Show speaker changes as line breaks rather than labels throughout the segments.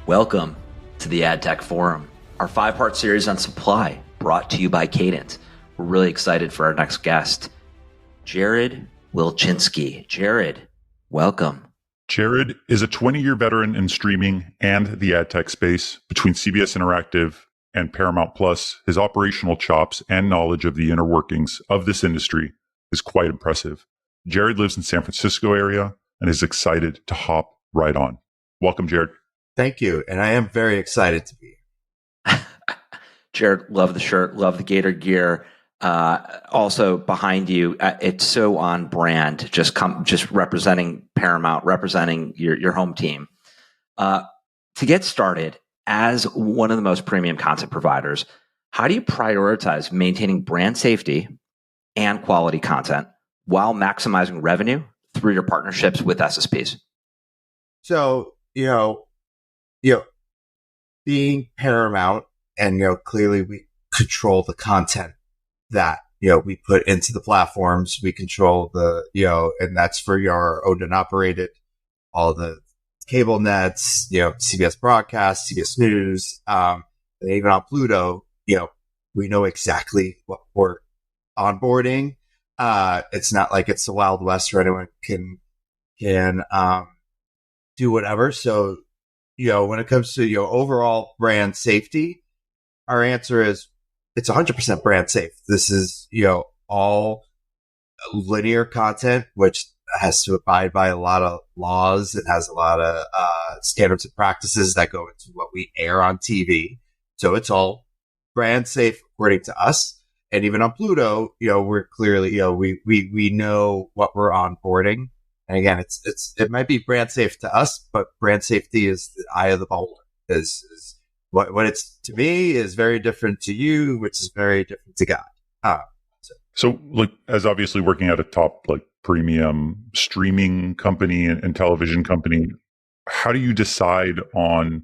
Welcome to the Ad Tech Forum, our 5-part series on supply brought to you by Cadence. We're really excited for our next guest, Jared Wilichinsky. Jared, welcome.
Jared is a 20-year veteran in streaming and the ad tech space. Between CBS Interactive and Paramount Plus, his operational chops and knowledge of the inner workings of this industry is quite impressive. Jared lives in San Francisco area and is excited to hop right on. Welcome, Jared.
Thank you. And I am very excited to be here.
Jared, love the shirt, love the Gator gear. Also behind you, it's so on brand, just representing Paramount, representing your home team. To get started, as one of the most premium content providers, how do you prioritize maintaining brand safety and quality content while maximizing revenue through your partnerships with SSPs?
So, being Paramount, and clearly we control the content that we put into the platforms. We control the and that's for your owned and operated, all the cable nets, CBS Broadcast, CBS News, and even on Pluto. We know exactly what we're onboarding. It's not like it's the Wild West where anyone can do whatever. So, when it comes to overall brand safety, our answer is it's 100% brand safe. This is, all linear content, which has to abide by a lot of laws. It has a lot of standards and practices that go into what we air on TV. So it's all brand safe according to us. And even on Pluto, we're clearly, we know what we're onboarding. And again, it might be brand safe to us, but brand safety is the eye of the beholder. Is what it's to me is very different to you, which is very different to God.
So, as obviously working at a top premium streaming company and television company, how do you decide on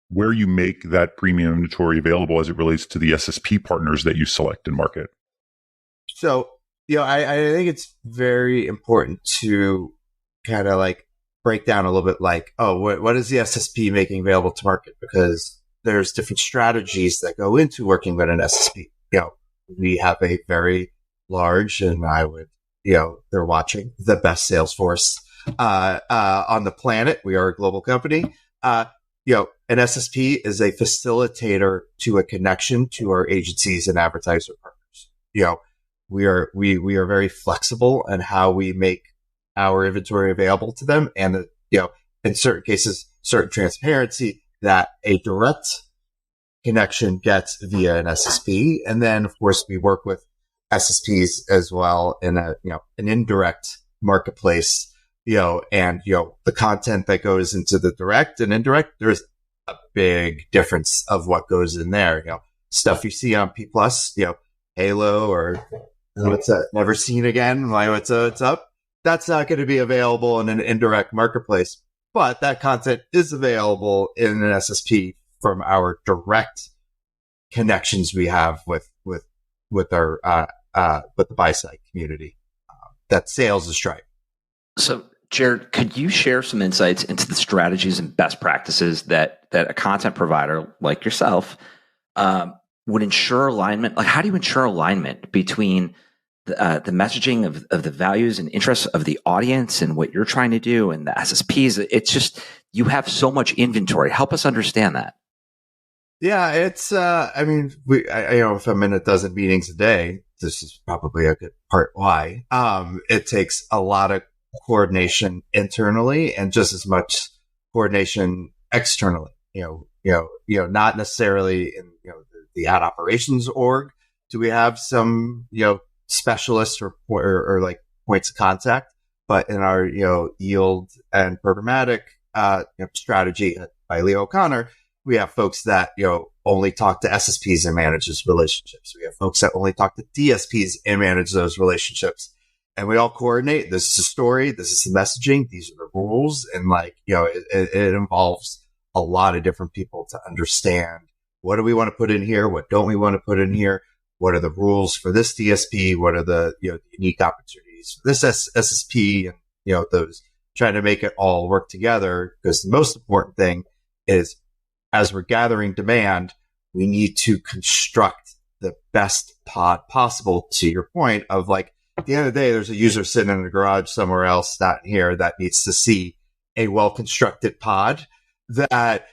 where you make that premium inventory available as it relates to the SSP partners that you select and market?
So, I think it's very important to kind of break down a little bit what is the SSP making available to market? Because there's different strategies that go into working with an SSP. We have a very large, and I would, they're watching the best sales force on the planet. We are a global company. An SSP is a facilitator to a connection to our agencies and advertiser partners. We are very flexible in how we make our inventory available to them, and in certain cases, certain transparency that a direct connection gets via an SSP. And then, of course, we work with SSPs as well in an indirect marketplace, and the content that goes into the direct and indirect, there's a big difference of what goes in there. Stuff you see on P Plus, Halo or what's that? Never Seen Again. What's up? That's not going to be available in an indirect marketplace, but that content is available in an SSP from our direct connections we have with our with the buy side community that sails the stripe.
So, Jared, could you share some insights into the strategies and best practices that a content provider like yourself would ensure alignment? How do you ensure alignment between the messaging of the values and interests of the audience and what you're trying to do and the SSPs? It's just, you have so much inventory. Help us understand that.
Yeah, it's, if I'm in a dozen meetings a day, this is probably a good part why. It takes a lot of coordination internally and just as much coordination externally. Not necessarily in, the ad operations org. Do we have some, specialists or points of contact, but in our, yield and programmatic, strategy by Leo O'Connor, we have folks that, only talk to SSPs and manage those relationships. We have folks that only talk to DSPs and manage those relationships. And we all coordinate. This is the story. This is the messaging. These are the rules. And it involves a lot of different people to understand what do we want to put in here? What don't we want to put in here? What are the rules for this DSP? What are the, unique opportunities for this SSP? And, those trying to make it all work together, because the most important thing is as we're gathering demand, we need to construct the best pod possible, to your point of like, at the end of the day, there's a user sitting in the garage somewhere else, not here, that needs to see a well-constructed pod that,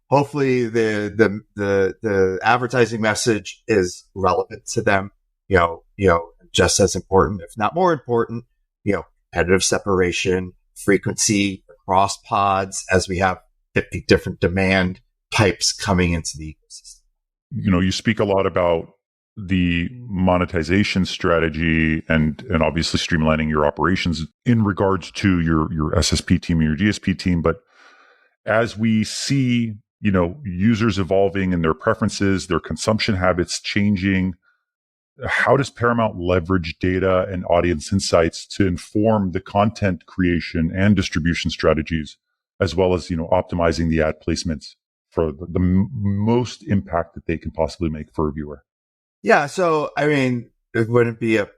hopefully the advertising message is relevant to them, just as important, if not more important, competitive separation, frequency across pods as we have 50 different demand types coming into the ecosystem.
You speak a lot about the monetization strategy and obviously streamlining your operations in regards to your SSP team and your GSP team. But as we see, users evolving and their preferences, their consumption habits changing, how does Paramount leverage data and audience insights to inform the content creation and distribution strategies, as well as, optimizing the ad placements for the most impact that they can possibly make for a viewer?
Yeah. So, it wouldn't be a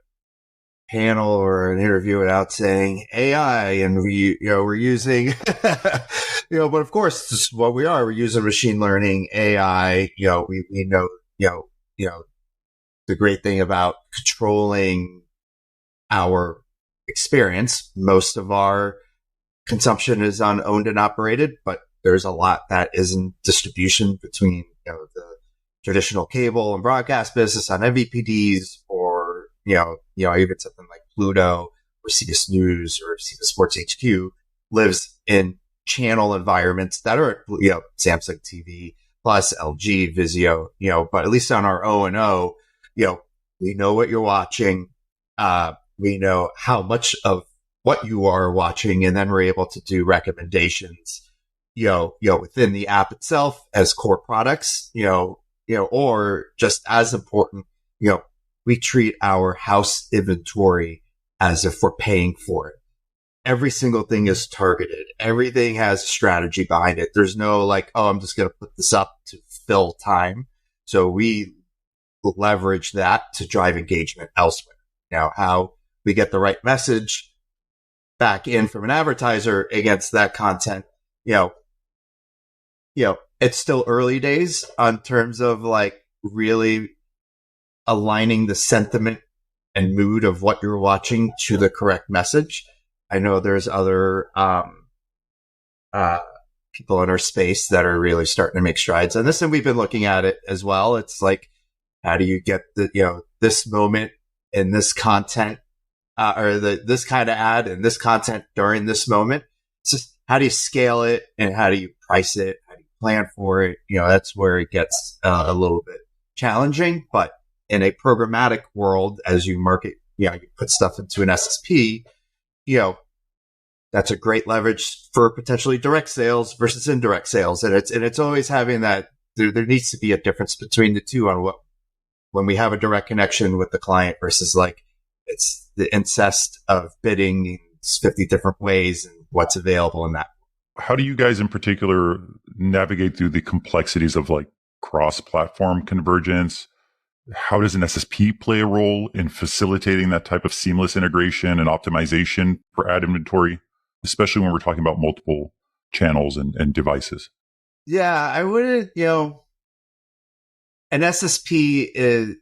panel or an interview without saying AI, and we're using, but of course, this is what we are. We're using machine learning, AI. We know, the great thing about controlling our experience. Most of our consumption is on owned and operated, but there's a lot that is in distribution between, the traditional cable and broadcast business on MVPDs, or, even something like Pluto or CBS News or CBS Sports HQ lives in channel environments that are, Samsung TV plus LG, Vizio, but at least on our O&O, we know what you're watching. We know how much of what you are watching, and then we're able to do recommendations, within the app itself as core products, or just as important, we treat our house inventory as if we're paying for it. Every single thing is targeted. Everything has a strategy behind it. There's no like, oh, I'm just going to put this up to fill time. So we leverage that to drive engagement elsewhere. Now, how we get the right message back in from an advertiser against that content, it's still early days on terms of like really aligning the sentiment and mood of what you're watching to the correct message. I know there's other people in our space that are really starting to make strides on this, and we've been looking at it as well. It's like, how do you get the this moment in this content, or this kind of ad and this content during this moment? It's just, how do you scale it, and how do you price it? How do you plan for it? That's where it gets a little bit challenging. But in a programmatic world, as you market, you put stuff into an SSP, that's a great leverage for potentially direct sales versus indirect sales. And it's always having that, there needs to be a difference between the two on when we have a direct connection with the client versus like it's the incest of bidding 50 different ways and what's available in that.
How do you guys in particular navigate through the complexities of like cross-platform convergence? How does an SSP play a role in facilitating that type of seamless integration and optimization for ad inventory, especially when we're talking about multiple channels and devices?
Yeah, I wouldn't, an SSP is,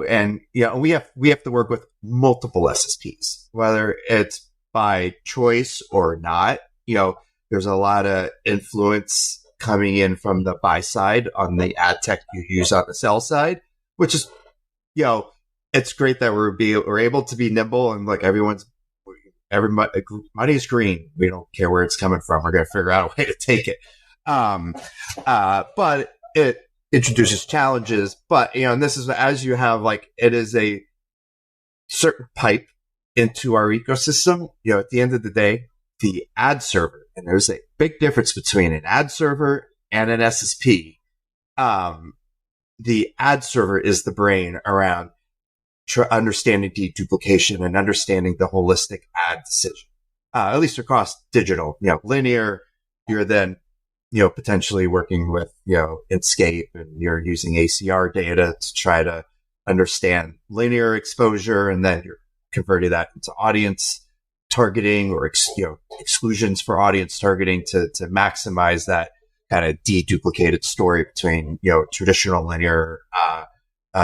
and, we have to work with multiple SSPs, whether it's by choice or not. There's a lot of influence coming in from the buy side on the ad tech you use on the sell side, which is, it's great that we're able to be nimble and like money's green. We don't care where it's coming from. We're going to figure out a way to take it. But it introduces challenges. But, and this is as you have like, it is a certain pipe into our ecosystem. At the end of the day, the ad server, and there's a big difference between an ad server and an SSP. The ad server is the brain around understanding deduplication and understanding the holistic ad decision, at least across digital. Linear, you're then, potentially working with, Inscape, and you're using ACR data to try to understand linear exposure, and then you're converting that into audience targeting or exclusions for audience targeting to maximize that kind of deduplicated story between, traditional linear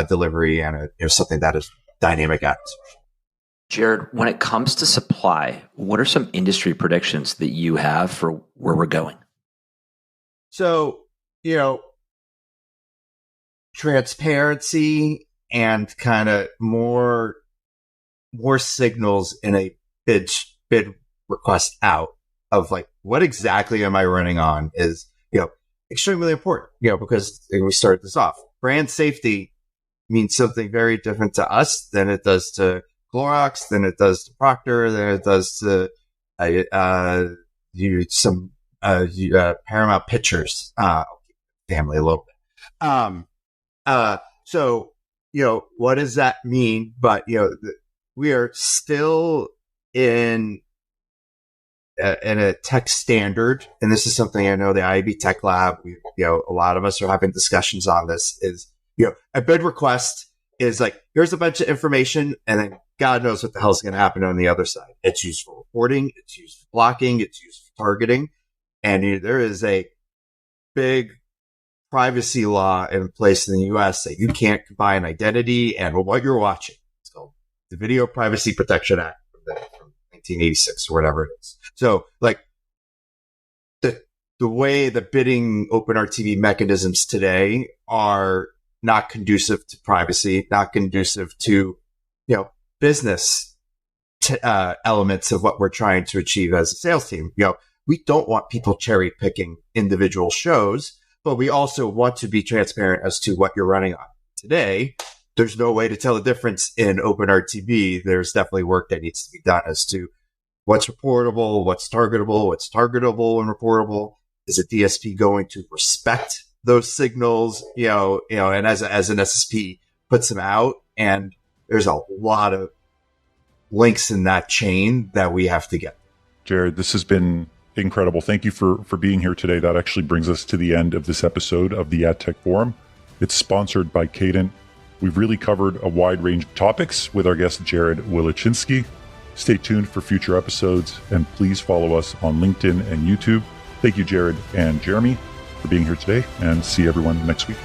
delivery and something that is dynamic at.
Jared, when it comes to supply, what are some industry predictions that you have for where we're going?
So, transparency and kind of more signals in a bid request out of like, what exactly am I running on is, extremely important, because we started this off. Brand safety means something very different to us than it does to Clorox, than it does to Procter, than it does to Paramount Pictures family a little bit. So, what does that mean? But, we are still in a tech standard, and this is something I know the IAB Tech Lab, a lot of us are having discussions on this, is, a bid request is like, here's a bunch of information, and then God knows what the hell is going to happen on the other side. It's used for reporting, it's used for blocking, it's used for targeting, and there is a big privacy law in place in the US that you can't combine identity and what you're watching. It's called the Video Privacy Protection Act from 1986 or whatever it is. So, like, the way the bidding OpenRTB mechanisms today are not conducive to privacy, not conducive to, business elements of what we're trying to achieve as a sales team. We don't want people cherry picking individual shows, but we also want to be transparent as to what you're running on. Today, there's no way to tell the difference in OpenRTB. There's definitely work that needs to be done as to what's reportable, what's targetable and reportable. Is a DSP going to respect those signals? And as an SSP puts them out, and there's a lot of links in that chain that we have to get.
Jared, this has been incredible. Thank you for being here today. That actually brings us to the end of this episode of the AdTech Forum. It's sponsored by Cadent. We've really covered a wide range of topics with our guest, Jared Wilichinsky. Stay tuned for future episodes, and please follow us on LinkedIn and YouTube. Thank you, Jared and Jeremy, for being here today, and see everyone next week.